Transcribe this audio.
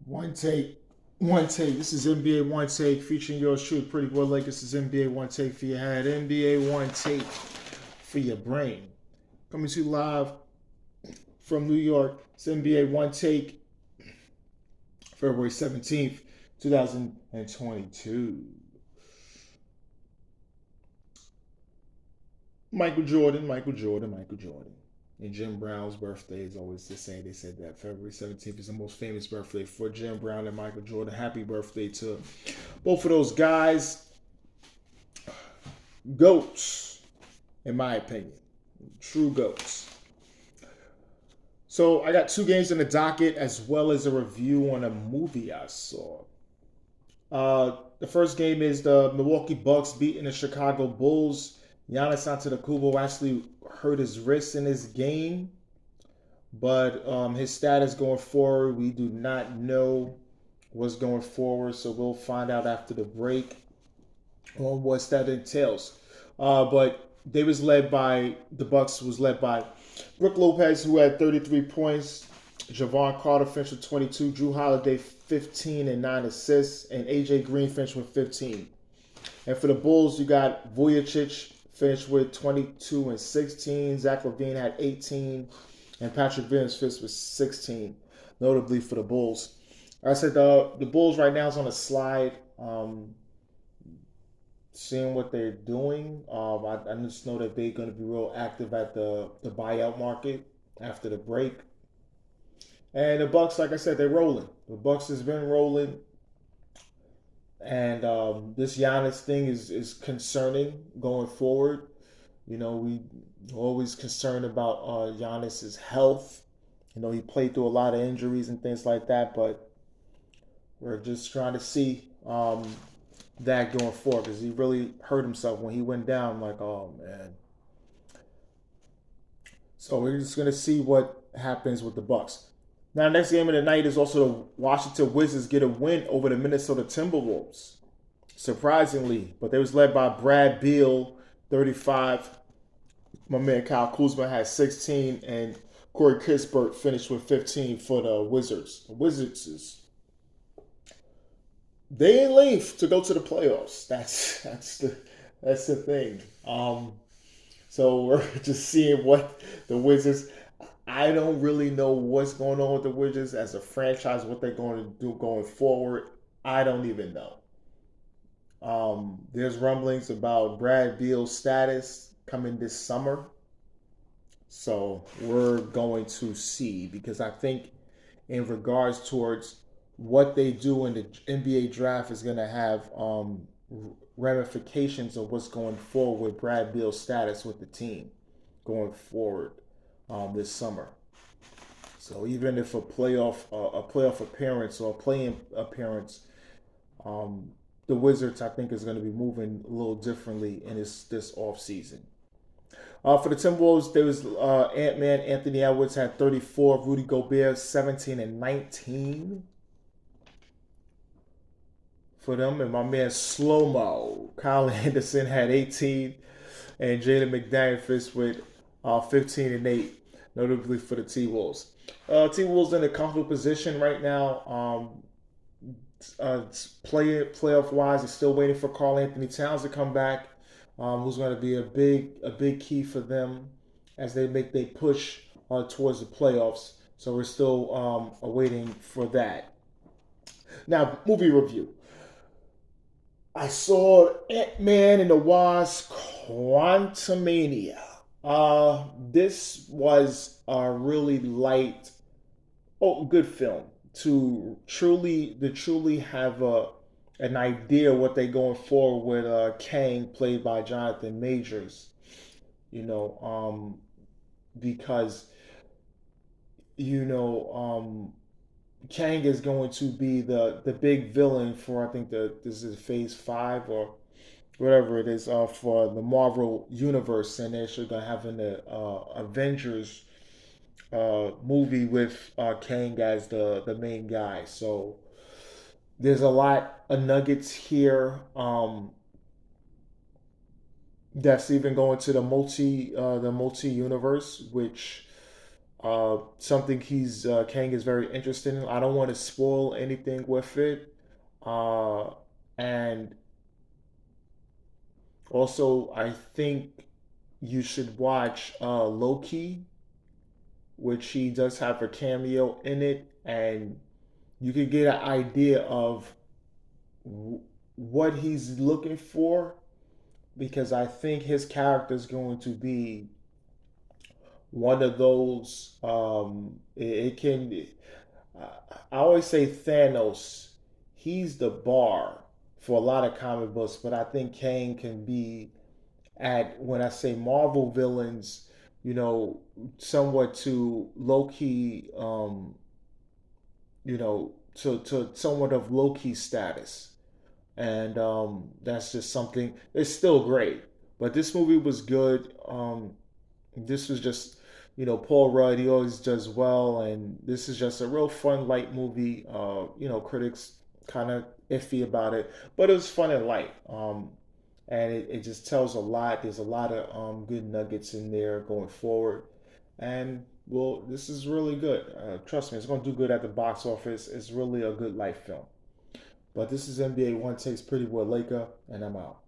One take, one take. This is NBA One Take featuring yours truly, Pretty Boy Lake. This is NBA One Take for your head, NBA One Take for your brain. Coming to you live from New York. It's NBA One Take, February 17th, 2022. Michael Jordan, Michael Jordan, Michael Jordan. And Jim Brown's birthday is always the same. They said that February 17th is the most famous birthday for Jim Brown and Michael Jordan. Happy birthday to both of those guys. Goats, in my opinion. True goats. So I got two games in the docket as well as a review on a movie I saw. The first game is the Milwaukee Bucks beating the Chicago Bulls. Giannis Antetokounmpo actually hurt his wrist in this game, but his status going forward, we do not know what's going forward. So we'll find out after the break on what that entails. But they was led by the Bucks was led by Brook Lopez, who had 33 points. Javon Carter finished with 22. Drew Holiday 15 and 9 assists, and AJ Green finished with 15. And for the Bulls, you got Vujicic finished with 22 and 16. Zach LaVine had 18, and Patrick Williams finished with 16. Notably for the Bulls, like I said the Bulls right now is on a slide. Seeing what they're doing. I just know that they're going to be real active at the buyout market after the break. And the Bucks, like I said, they're rolling. The Bucks has been rolling, and this Giannis thing is concerning going forward. You know, we always concerned about Giannis's health. You know, he played through a lot of injuries and things like that, but we're just trying to see that going forward because he really hurt himself when he went down. I'm like, oh man. So we're just gonna see what happens with the Bucks. Now, next game of the night is also the Washington Wizards get a win over the Minnesota Timberwolves. Surprisingly, but they was led by Brad Beal, 35. My man Kyle Kuzma had 16, and Corey Kispert finished with 15 for the Wizards. The Wizards they ain't length to go to the playoffs. That's the thing. So we're just seeing what the Wizards. I don't really know what's going on with the Wizards as a franchise, what they're going to do going forward. I don't even know. There's rumblings about Brad Beal's status coming this summer. So we're going to see because I think in regards towards what they do in the NBA draft is going to have ramifications of what's going forward with Brad Beal's status with the team going forward this summer. So even if a playoff appearance or a playing appearance, the Wizards I think is going to be moving a little differently in this off season. For the Timberwolves, there was Ant Man Anthony Edwards had 34, Rudy Gobert 17 and 19 for them, and my man Slow Mo Kyle Anderson had 18, and Jalen McDaniel finished with 15 and 8, notably for the T Wolves. T Wolves in a comfortable position right now. Playoff wise, they're still waiting for Karl Anthony Towns to come back, who's going to be a big key for them as they make they push towards the playoffs. So we're still awaiting for that. Now, movie review. I saw Ant-Man and the Wasp Quantamania. This was a really light, good film to truly have an idea what they going for with Kang played by Jonathan Majors. You know, because Kang is going to be the big villain for I think this is Phase 5 or whatever it is for the Marvel universe, and they're actually gonna have an Avengers movie with Kang as the main guy. So there's a lot of nuggets here. That's even going to the multi universe, which Something Kang is very interested in. I don't want to spoil anything with it. Uh, and also, I think you should watch Loki, which he does have a cameo in it, and you can get an idea of what he's looking for because I think his character is going to be one of those. It can. I always say Thanos. He's the bar for a lot of comic books, but I think Kang can be at when I say Marvel villains, you know, somewhat to low key, to somewhat of low key status, and that's just something. It's still great, but this movie was good. This was just, Paul Rudd. He always does well, and this is just a real fun, light movie. Critics kind of iffy about it, but it was fun and light. And it just tells a lot. There's a lot of good nuggets in there going forward, and well, this is really good. Trust me, it's going to do good at the box office. It's really a good life film. But this is NBA One Takes Pretty Boy Laker, and I'm out.